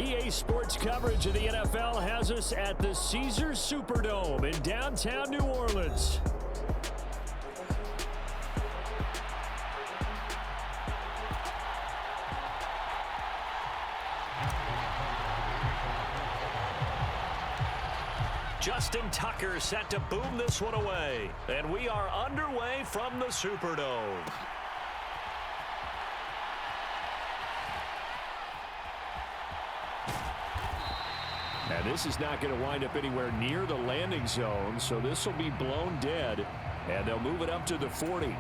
EA Sports coverage of the NFL has us at the Caesars Superdome in downtown New Orleans. Justin Tucker set to boom this one away. And we are underway from the Superdome. And this is not going to wind up anywhere near the landing zone, so this will be blown dead, and they'll move it up to the 40.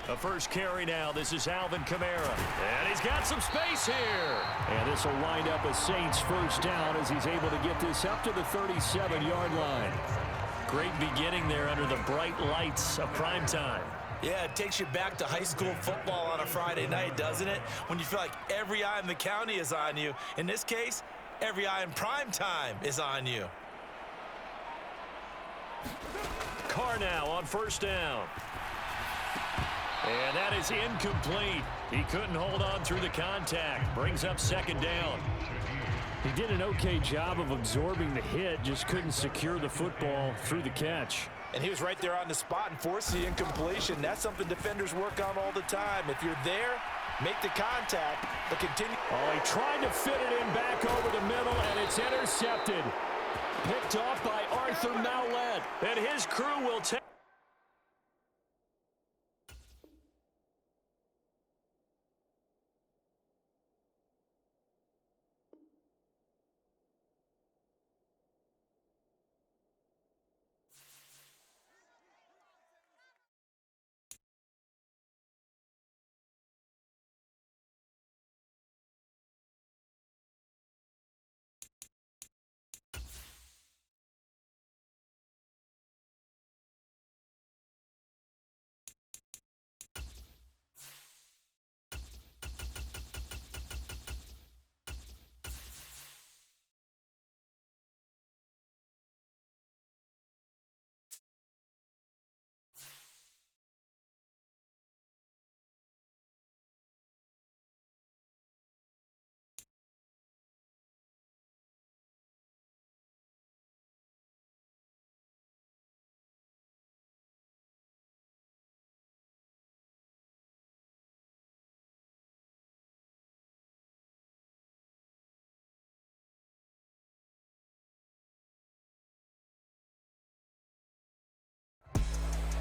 The first carry now. This is Alvin Kamara. And he's got some space here. And this will wind up a Saints first down as he's able to get this up to the 37-yard line. Great beginning there under the bright lights of primetime. Yeah, it takes you back to high school football on a Friday night, doesn't it? When you feel like every eye in the county is on you. In this case, every eye in primetime is on you. Carr now on first down. And that is incomplete. He couldn't hold on through the contact. Brings up second down. He did an okay job of absorbing the hit, just couldn't secure the football through the catch. And he was right there on the spot and forced the incompletion. That's something defenders work on all the time. If you're there, make the contact, but continue. Oh, he tried to fit it in back over the middle, and it's intercepted. Picked off by Arthur Maulet. And his crew will take.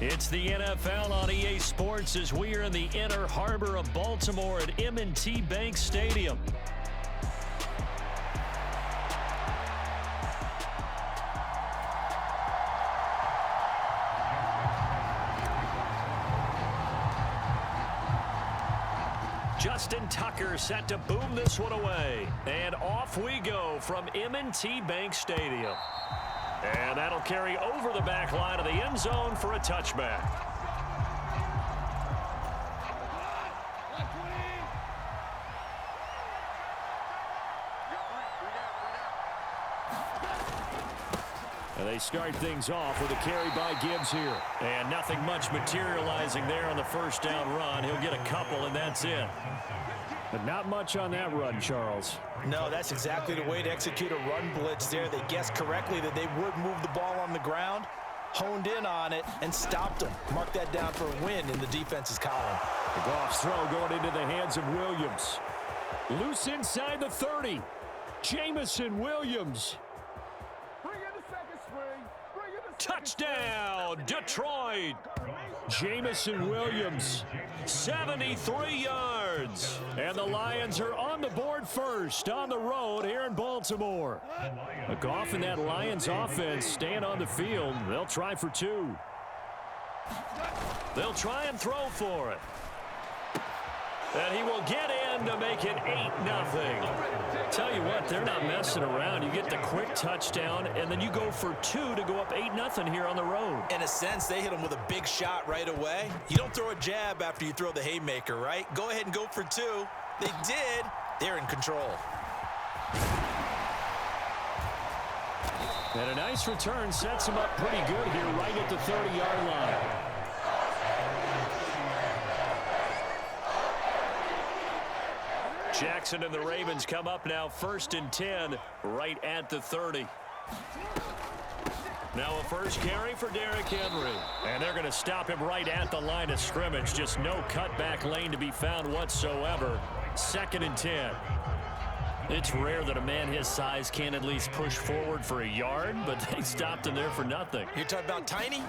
It's the NFL on EA Sports as we are in the inner harbor of Baltimore at M&T Bank Stadium. Justin Tucker set to boom this one away. And off we go from M&T Bank Stadium. And that'll carry over the back line of the end zone for a touchback. And they start things off with a carry by Gibbs here. And nothing much materializing there on the first down run. He'll get a couple, and that's it. But not much on that run, Charles. No, that's exactly the way to execute a run blitz there. They guessed correctly that they would move the ball on the ground, honed in on it, and stopped them. Mark that down for a win in the defense's column. The Goff's throw going into the hands of Williams. Loose inside the 30. Jamison Williams. Touchdown, Detroit. Jamison Williams, 73 yards. And the Lions are on the board first on the road here in Baltimore. A Goff and that Lions offense staying on the field. They'll try for two. They'll try and throw for it. And he will get in to make it 8-0. Tell you what, they're not messing around. You get the quick touchdown, and then you go for two to go up 8-0 here on the road. In a sense, they hit him with a big shot right away. You don't throw a jab after you throw the haymaker, right? Go ahead and go for two. They did, they're in control. And a nice return sets him up pretty good here right at the 30-yard line. Jackson and the Ravens come up now 1st and 10 right at the 30. Now a first carry for Derrick Henry. And they're going to stop him right at the line of scrimmage. Just no cutback lane to be found whatsoever. 2nd and 10. It's rare that a man his size can't at least push forward for a yard, but they stopped him there for nothing. You're talking about Tiny?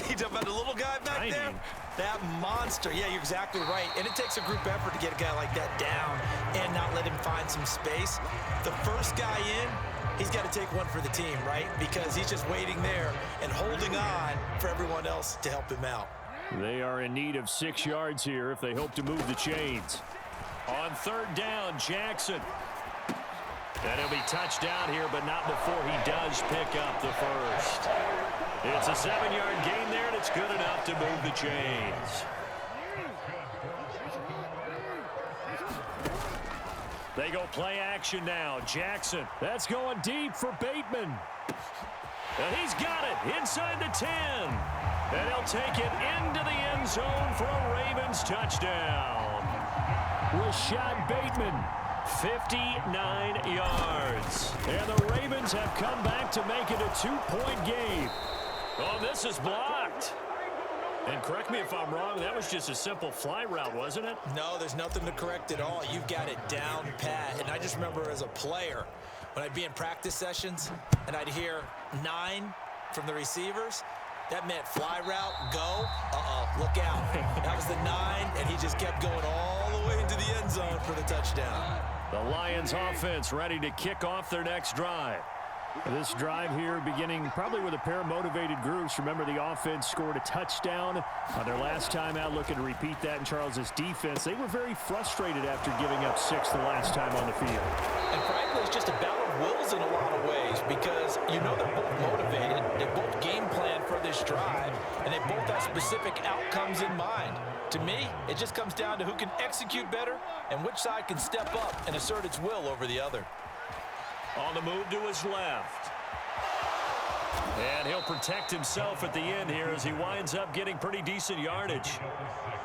You're talking about the little guy back there? That monster. Yeah, you're exactly right. And it takes a group effort to get a guy like that down and not let him find some space. The first guy in, he's got to take one for the team, right? Because he's just waiting there and holding on for everyone else to help him out. They are in need of 6 yards here if they hope to move the chains. On 3rd down, Jackson. And he'll be touched down here, but not before he does pick up the first. It's a 7-yard gain there, and it's good enough to move the chains. They go play action now. Jackson, that's going deep for Bateman. And he's got it inside the 10. And he'll take it into the end zone for a Ravens touchdown. Rashad Bateman. 59 yards. And the Ravens have come back to make it a 2-point game. Oh, this is blocked. And correct me if I'm wrong, that was just a simple fly route, wasn't it? No, there's nothing to correct at all. You've got it down pat. And I just remember as a player, when I'd be in practice sessions and I'd hear 9 from the receivers, that meant fly route, go, look out. That was the 9, and he just kept going all the way into the end zone for the touchdown. The Lions offense ready to kick off their next drive. This drive here beginning probably with a pair of motivated groups. Remember, the offense scored a touchdown on their last time out, looking to repeat that in Charles's defense. They were very frustrated after giving up 6 the last time on the field. And frankly, it's just a battle of wills in a lot of ways because you know they're both motivated. They both game plan for this drive, and they both have specific outcomes in mind. To me, it just comes down to who can execute better and which side can step up and assert its will over the other. On the move to his left. And he'll protect himself at the end here as he winds up getting pretty decent yardage.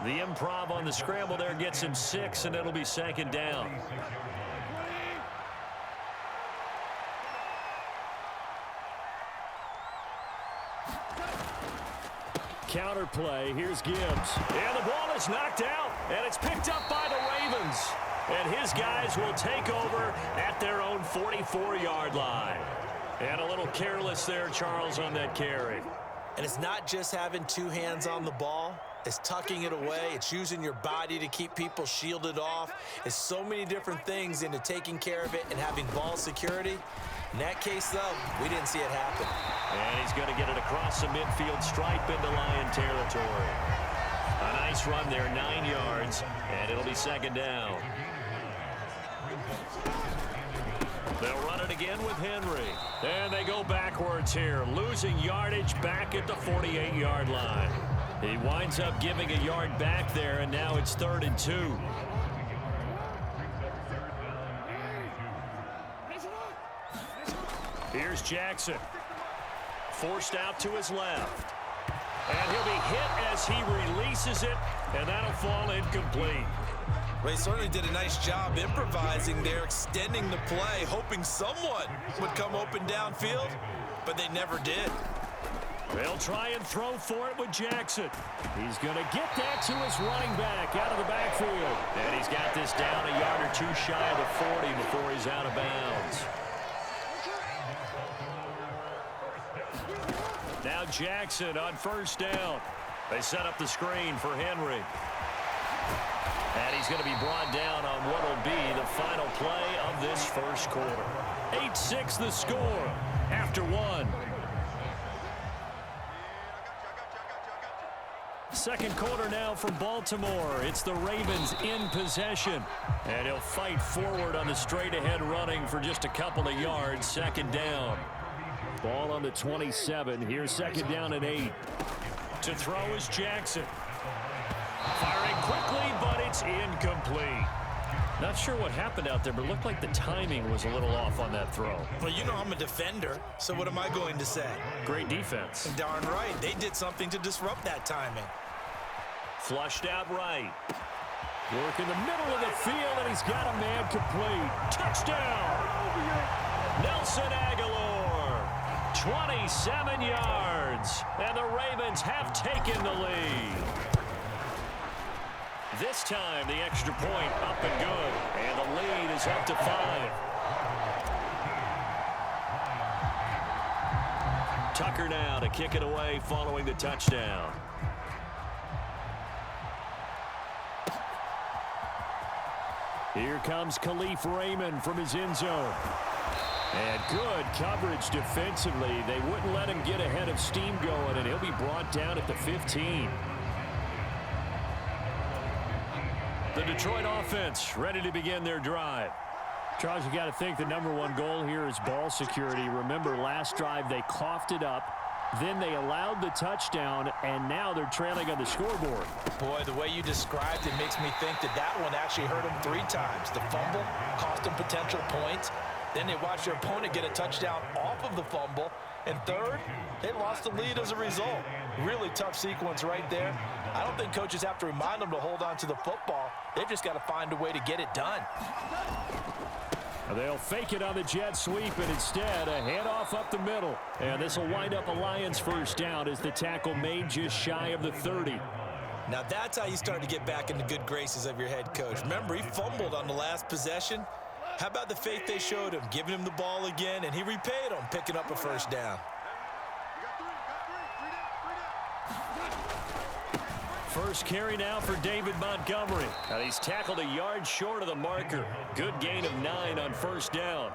The improv on the scramble there gets him 6, and it'll be 2nd down. Counter play. Here's Gibbs. And the ball is knocked out, and it's picked up by the Ravens. And his guys will take over at their own 44-yard line. And a little careless there, Charles, on that carry. And it's not just having 2 hands on the ball. It's tucking it away. It's using your body to keep people shielded off. It's so many different things into taking care of it and having ball security. In that case, though, we didn't see it happen. And he's going to get it across the midfield stripe into Lion territory. A nice run there, 9 yards, and it'll be 2nd down. They'll run it again with Henry. And they go backwards here, losing yardage back at the 48-yard line. He winds up giving a yard back there, and now it's 3rd and 2. Here's Jackson. Forced out to his left. And he'll be hit as he releases it, and that'll fall incomplete. Well, he certainly did a nice job improvising there, extending the play, hoping someone would come open downfield, but they never did. They'll try and throw for it with Jackson. He's going to get that to his running back out of the backfield. And he's got this down a yard or 2 shy of the 40 before he's out of bounds. Now Jackson on 1st down. They set up the screen for Henry. And he's going to be brought down on what will be the final play of this first quarter. 8-6 the score after 1. Second quarter now from Baltimore. It's the Ravens in possession. And he'll fight forward on the straight-ahead running for just a couple of yards. 2nd down. Ball on the 27. Here's 2nd down and 8. To throw is Jackson. Firing quickly, but it's incomplete. Not sure what happened out there, but it looked like the timing was a little off on that throw. Well, you know I'm a defender, so what am I going to say? Great defense. Darn right. They did something to disrupt that timing. Flushed out right. Work in the middle of the field, and he's got a man complete. Touchdown! Nelson Aguilar, 27 yards, and the Ravens have taken the lead. This time, the extra point up and good, and the lead is up to 5. Tucker now to kick it away following the touchdown. Here comes Khalif Raymond from his end zone. And good coverage defensively. They wouldn't let him get ahead of steam going, and he'll be brought down at the 15. The Detroit offense ready to begin their drive. Charles, you got to think the #1 goal here is ball security. Remember, last drive they coughed it up. Then they allowed the touchdown, and now they're trailing on the scoreboard. Boy, the way you described it makes me think that one actually hurt them 3 times. The fumble cost them potential points. Then they watched their opponent get a touchdown off of the fumble. And third, they lost the lead as a result. Really tough sequence right there. I don't think coaches have to remind them to hold on to the football. They've just got to find a way to get it done. They'll fake it on the jet sweep, and instead a handoff up the middle. And this will wind up a Lions first down as the tackle made just shy of the 30. Now that's how you start to get back in the good graces of your head coach. Remember, he fumbled on the last possession. How about the faith they showed him, giving him the ball again, and he repaid them, picking up a first down. First carry now for David Montgomery. And he's tackled a yard short of the marker. Good gain of 9 on first down.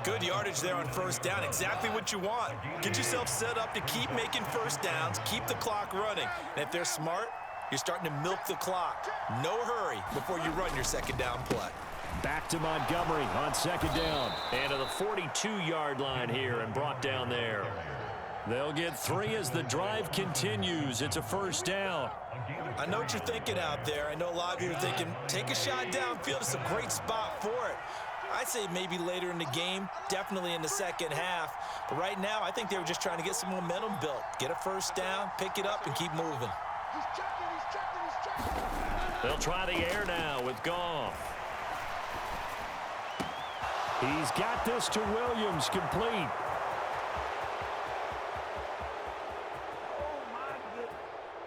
Good yardage there on first down. Exactly what you want. Get yourself set up to keep making first downs, keep the clock running. And if they're smart, you're starting to milk the clock. No hurry before you run your second down play. Back to Montgomery on second down. And to the 42-yard line here and brought down there. They'll get 3 as the drive continues. It's a first down. I know what you're thinking out there. I know a lot of you are thinking, take a shot downfield. It's a great spot for it. I'd say maybe later in the game, definitely in the second half. But right now, I think they were just trying to get some momentum built. Get a first down, pick it up, and keep moving. They'll try the air now with Goff. He's got this to Williams, complete.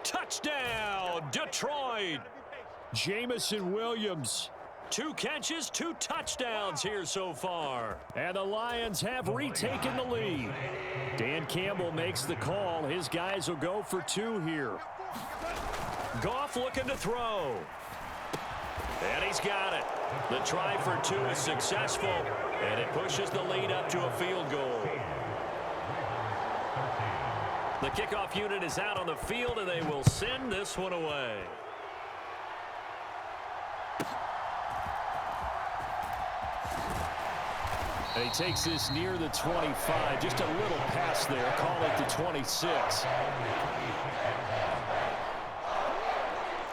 Touchdown, Detroit. Jamison Williams. 2 catches, 2 touchdowns here so far. And the Lions have retaken the lead. Dan Campbell makes the call. His guys will go for 2 here. Goff looking to throw. And he's got it. The try for 2 is successful, and it pushes the lead up to a field goal. The kickoff unit is out on the field, and they will send this one away. And he takes this near the 25. Just a little pass there. Call it the 26.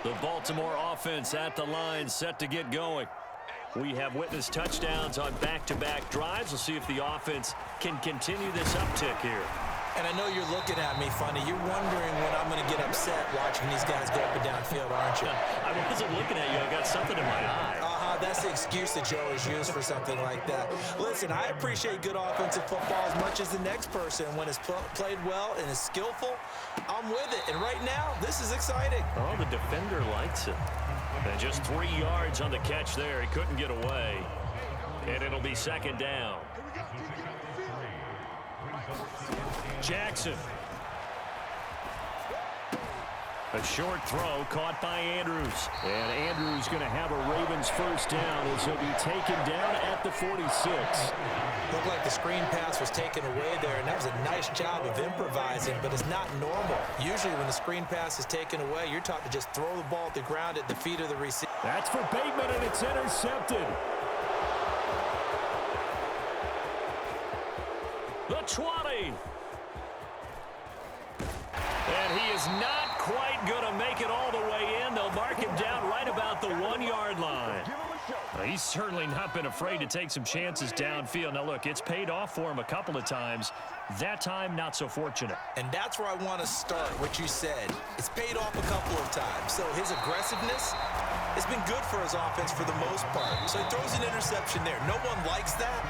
The Baltimore offense at the line, set to get going. We have witnessed touchdowns on back-to-back drives. We'll see if the offense can continue this uptick here. And I know you're looking at me funny. You're wondering when I'm going to get upset watching these guys go up and down field, aren't you? I wasn't looking at you. I got something in my eye. That's the excuse that you always use for something like that. Listen, I appreciate good offensive football as much as the next person. When it's played well and is skillful, I'm with it. And right now, this is exciting. Oh, the defender likes it. And just 3 yards on the catch there. He couldn't get away. And it'll be second down. Jackson. A short throw caught by Andrews. And Andrews going to have a Ravens first down as he'll be taken down at the 46. Looked like the screen pass was taken away there, and that was a nice job of improvising, but it's not normal. Usually when the screen pass is taken away, you're taught to just throw the ball at the ground at the feet of the receiver. That's for Bateman, and it's intercepted. The 20. And he is not quite going to make it all the way in. They'll mark him down right about the 1-yard line. He's certainly not been afraid to take some chances downfield. Now, look, it's paid off for him a couple of times. That time, not so fortunate. And that's where I want to start, what you said. It's paid off a couple of times. So his aggressiveness has been good for his offense for the most part. So he throws an interception there. No one likes that,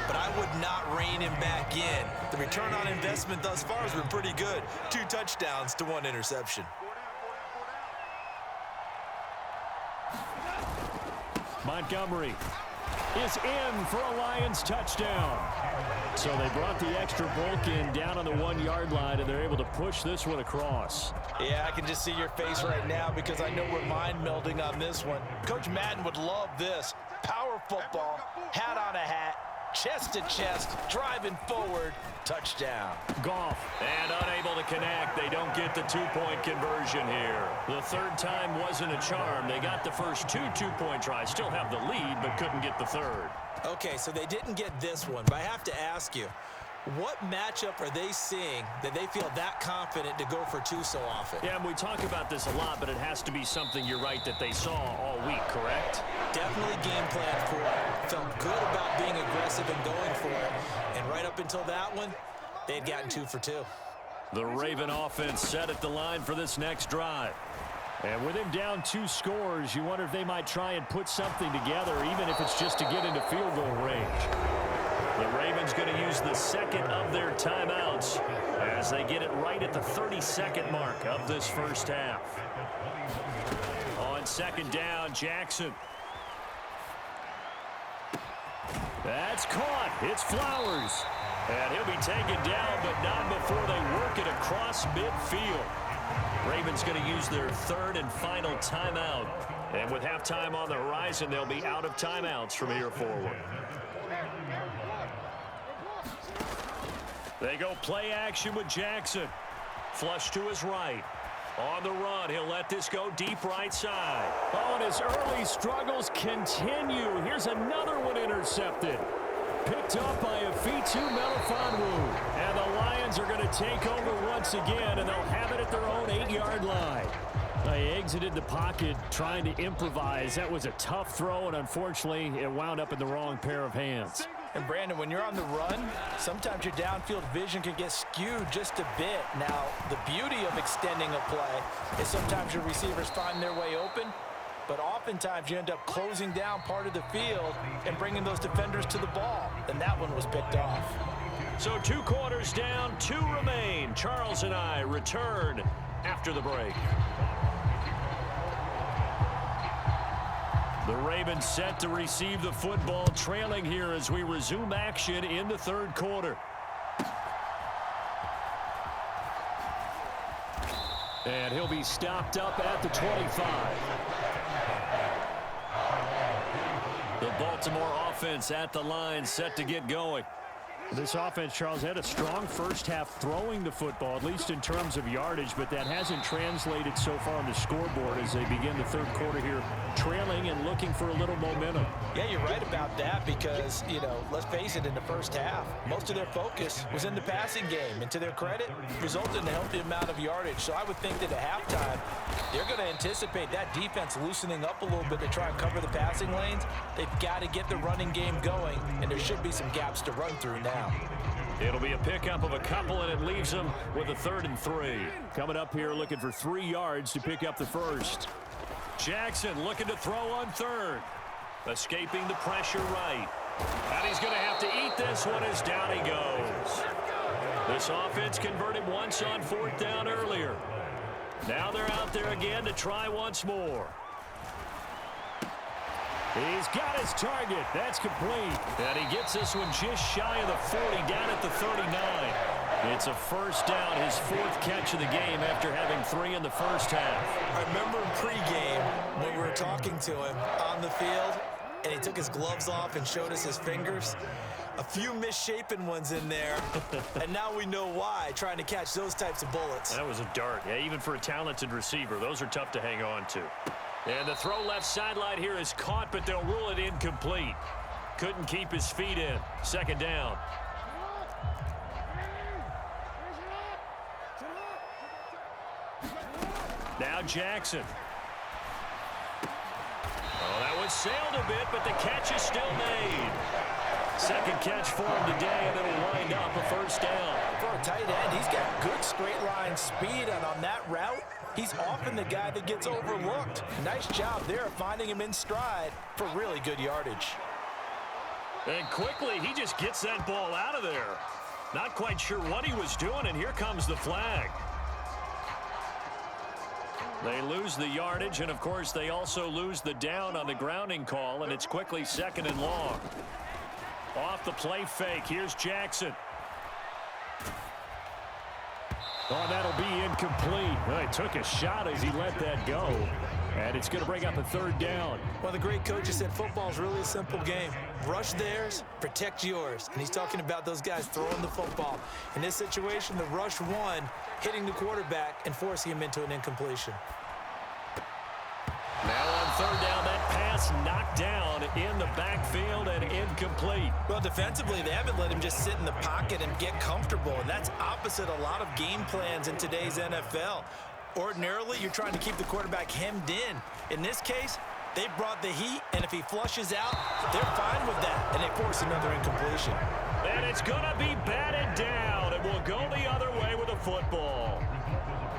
but I would not rein him back in. The return on investment thus far has been pretty good. 2 touchdowns to 1 interception. Montgomery is in for a Lions touchdown. So they brought the extra bulk in down on the 1-yard line, and they're able to push this one across. Yeah, I can just see your face right now because I know we're mind melding on this one. Coach Madden would love this. Power football, hat on a hat, chest to chest, driving forward, touchdown. Goff, and unable to connect. They don't get the 2-point conversion here. The third time wasn't a charm. They got the first 2 2-point tries, still have the lead, but couldn't get the third. Okay, so they didn't get this one, but I have to ask you, what matchup are they seeing that they feel that confident to go for 2 so often? Yeah, and we talk about this a lot, but it has to be something, you're right, that they saw all week, correct? Definitely game plan for it. Felt good about being aggressive and going for it. And right up until that one, they had gotten 2 for 2. The Raven offense set at the line for this next drive. And with him down 2 scores, you wonder if they might try and put something together, even if it's just to get into field goal range. The Ravens going to use the second of their timeouts as they get it right at the 32nd mark of this first half. On second down, Jackson. That's caught. It's Flowers. And he'll be taken down, but not before they work it across midfield. Ravens going to use their third and final timeout. And with halftime on the horizon, they'll be out of timeouts from here forward. They go play action with Jackson. Flush to his right. On the run, he'll let this go deep right side. Oh, and his early struggles continue. Here's another one intercepted. Picked up by Afitu Melifonwu. And the Lions are going to take over once again, and they'll have it at their own 8-yard line. They exited the pocket trying to improvise. That was a tough throw, and unfortunately, it wound up in the wrong pair of hands. And Brandon, when you're on the run, sometimes your downfield vision can get skewed just a bit. Now, the beauty of extending a play is sometimes your receivers find their way open, but oftentimes you end up closing down part of the field and bringing those defenders to the ball. And that one was picked off. So 2 quarters down, 2 remain. Charles and I return after the break. The Ravens set to receive the football, trailing here as we resume action in the third quarter. And he'll be stopped up at the 25. The Baltimore offense at the line, set to get going. This offense, Charles, had a strong first half throwing the football, at least in terms of yardage, but that hasn't translated so far on the scoreboard as they begin the third quarter here, trailing and looking for a little momentum. Yeah, you're right about that because, you know, let's face it, in the first half, most of their focus was in the passing game. And to their credit, resulted in a healthy amount of yardage. So I would think that at halftime, they're going to anticipate that defense loosening up a little bit to try and cover the passing lanes. They've got to get the running game going, and there should be some gaps to run through now. It'll be a pickup of a couple, and it leaves them with a 3rd and 3. Coming up here looking for 3 yards to pick up the first. Jackson looking to throw on 3rd. Escaping the pressure right. And he's going to have to eat this one as down he goes. This offense converted once on 4th down earlier. Now they're out there again to try once more. He's got his target. That's complete. And he gets this one just shy of the 40, down at the 39. It's a first down, his 4th catch of the game after having 3 in the first half. I remember in pregame when we were talking to him on the field, and he took his gloves off and showed us his fingers. A few misshapen ones in there, and now we know why, trying to catch those types of bullets. That was a dart. Yeah, even for a talented receiver, those are tough to hang on to. And the throw left sideline here is caught, but they'll rule it incomplete. Couldn't keep his feet in. 2nd down. Now Jackson. Oh, that one's sailed a bit, but the catch is still made. Second catch for him today, and it'll wind up a first down. For a tight end, he's got good straight line speed, and on that route, he's often the guy that gets overlooked. Nice job there of finding him in stride for really good yardage. And quickly, he just gets that ball out of there. Not quite sure what he was doing, and here comes the flag. They lose the yardage, and of course, they also lose the down on the grounding call, and it's quickly second and long. Off the play fake, here's Jackson. Oh, that'll be incomplete. Well, he took a shot as he let that go. And it's going to bring up a third down. Well, the great coach said football is really a simple game. Rush theirs, protect yours. And he's talking about those guys throwing the football. In this situation, the rush one, hitting the quarterback and forcing him into an incompletion. Now on third down, that pass knocked down in the backfield and incomplete. Well, defensively, they haven't let him just sit in the pocket and get comfortable, and that's opposite a lot of game plans in today's NFL. Ordinarily, you're trying to keep the quarterback hemmed in. In this case, they brought the heat, and if he flushes out, they're fine with that, and they force another incompletion. And it's going to be batted down, and we'll go the other way with a football.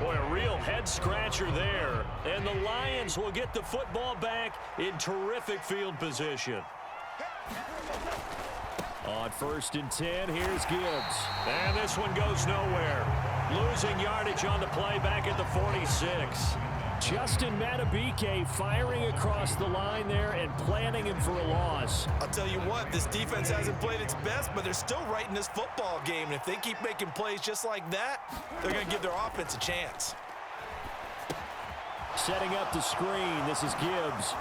Boy, a real head-scratcher there. And the Lions will get the football back in terrific field position. On 1st and 10, here's Gibbs. And this one goes nowhere. Losing yardage on the play back at the 46. Justin Madubuike firing across the line there and planning him for a loss. I'll tell you what, this defense hasn't played its best, but they're still right in this football game. And if they keep making plays just like that, they're going to give their offense a chance. Setting up the screen, this is Gibbs.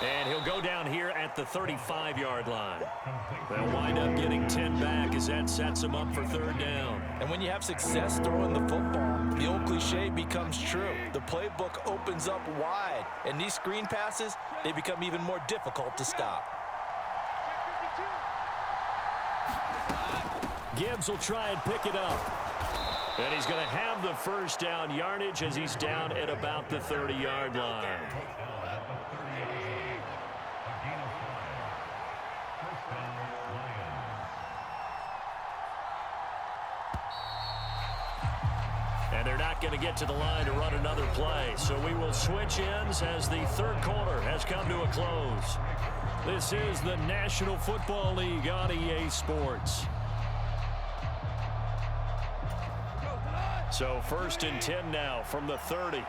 And he'll go down here at the 35-yard line. They'll wind up getting 10 back as that sets him up for third down. And when you have success throwing the football, the old cliche becomes true. The playbook opens up wide, and these screen passes, they become even more difficult to stop. Gibbs will try and pick it up. And he's going to have the first down yardage as he's down at about the 30-yard line. And they're not going to get to the line to run another play. So we will switch ends as the third quarter has come to a close. This is the National Football League on EA Sports. So 1st and 10 now from the 30.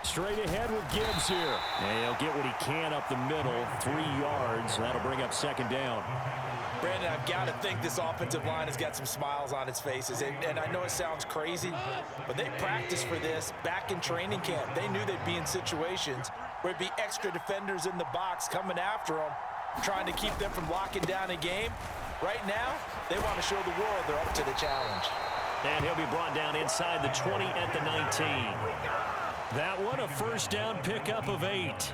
Straight ahead with Gibbs here. And he'll get what he can up the middle, 3 yards. That'll bring up second down. Brandon, I've got to think this offensive line has got some smiles on its faces. And I know it sounds crazy, but they practiced for this back in training camp. They knew they'd be in situations where it'd be extra defenders in the box coming after them, trying to keep them from locking down a game. Right now, they want to show the world they're up to the challenge. And he'll be brought down inside the 20 at the 19. That one, a first down pickup of 8.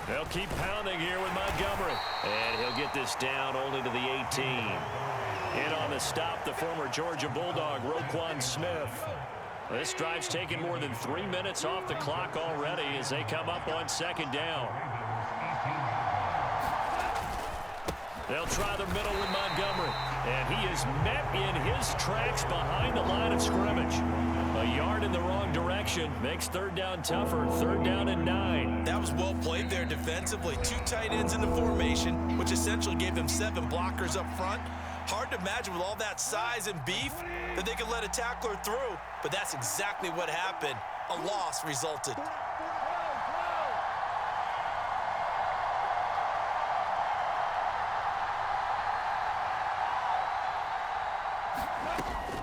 They'll keep pounding here with Montgomery. And he'll get this down only to the 18. In on the stop, the former Georgia Bulldog, Roquan Smith. This drive's taken more than 3 minutes off the clock already as they come up on second down. They'll try the middle with Montgomery. And he is met in his tracks behind the line of scrimmage. A yard in the wrong direction makes third down tougher. Third down and 9. That was well played there defensively. 2 tight ends in the formation, which essentially gave them 7 blockers up front. Hard to imagine with all that size and beef that they could let a tackler through. But that's exactly what happened. A loss resulted.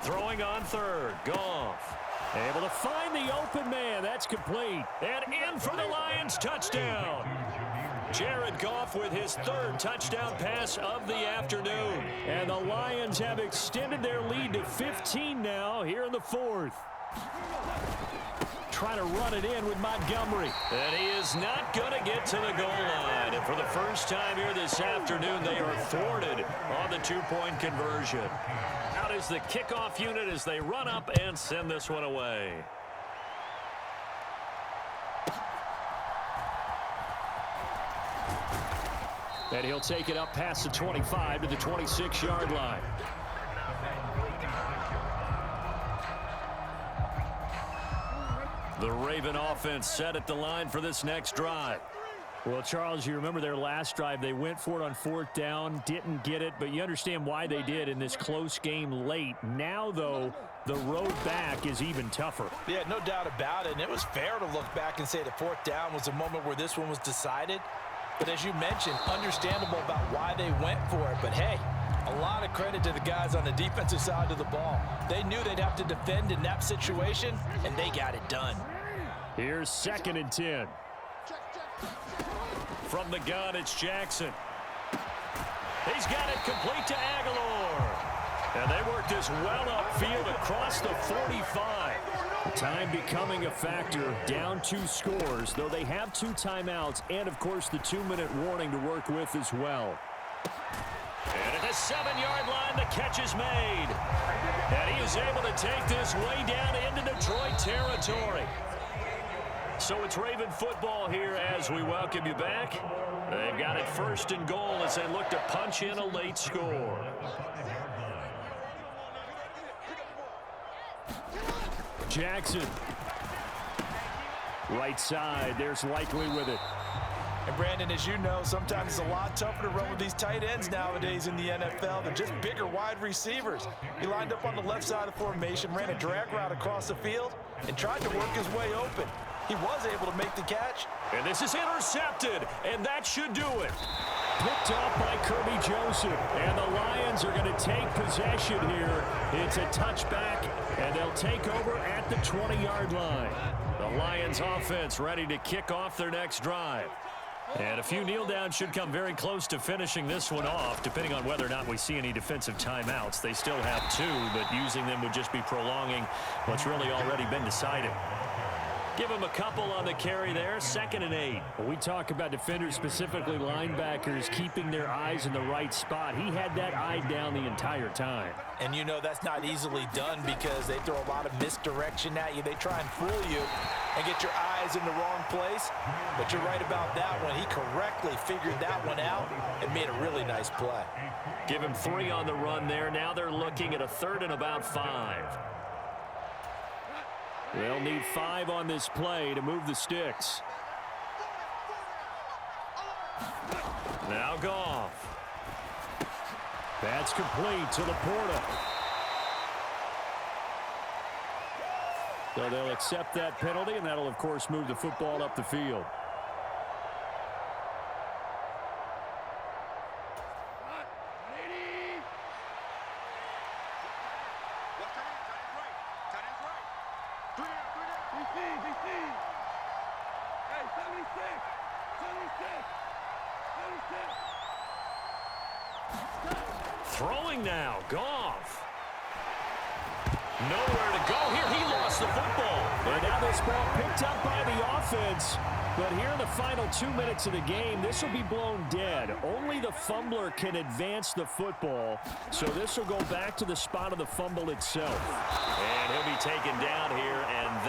Throwing on third, Goff. Able to find the open man. That's complete. And in for the Lions, touchdown. Jared Goff with his 3rd touchdown pass of the afternoon. And the Lions have extended their lead to 15 now here in the 4th. Trying to run it in with Montgomery. And he is not going to get to the goal line. And for the first time here this afternoon, they are thwarted on the two-point conversion. Out is the kickoff unit as they run up and send this one away. And he'll take it up past the 25 to the 26-yard line. The Raven offense set at the line for this next drive. Well, Charles, you remember their last drive. They went for it on 4th down, didn't get it, but you understand why they did in this close game late. Now, though, the road back is even tougher. Yeah, no doubt about it. And it was fair to look back and say the 4th down was the moment where this one was decided. But as you mentioned, understandable about why they went for it. But, hey, a lot of credit to the guys on the defensive side of the ball. They knew they'd have to defend in that situation, and they got it done. Here's 2nd and 10. From the gun, it's Jackson. He's got it complete to Aguilar. And they work this well upfield across the 45. Time becoming a factor, down 2 scores, though they have 2 timeouts and, of course, the 2-minute warning to work with as well. And at the 7-yard line, the catch is made. And he is able to take this way down into Detroit territory. So it's Raven football here as we welcome you back. They've got it 1st and goal as they look to punch in a late score. Jackson. Right side. There's Likely with it. And, Brandon, as you know, sometimes it's a lot tougher to run with these tight ends nowadays in the NFL. They're just bigger wide receivers. He lined up on the left side of the formation, ran a drag route across the field, and tried to work his way open. He was able to make the catch. And this is intercepted, and that should do it. Picked up by Kirby Joseph, and the Lions are going to take possession here. It's a touchback, and they'll take over at the 20-yard line. The Lions offense ready to kick off their next drive. And a few kneel downs should come very close to finishing this one off, depending on whether or not we see any defensive timeouts. They still have 2, but using them would just be prolonging what's really already been decided. Give him a couple on the carry there, 2nd and 8. When we talk about defenders, specifically linebackers, keeping their eyes in the right spot, he had that eye down the entire time. And you know that's not easily done because they throw a lot of misdirection at you. They try and fool you and get your eyes in the wrong place. But you're right about that one. He correctly figured that one out and made a really nice play. Give him 3 on the run there. Now they're looking at a 3rd and about 5. They'll need 5 on this play to move the sticks. Now Goff. That's complete to Laporta. So they'll accept that penalty, and that'll, of course, move the football up the field. Throwing now, Goff. Nowhere to go here. He lost the football. And now this ball picked up by the offense. But here in the final 2 minutes of the game, this will be blown dead. Only the fumbler can advance the football. So this will go back to the spot of the fumble itself. And he'll be taken down here. And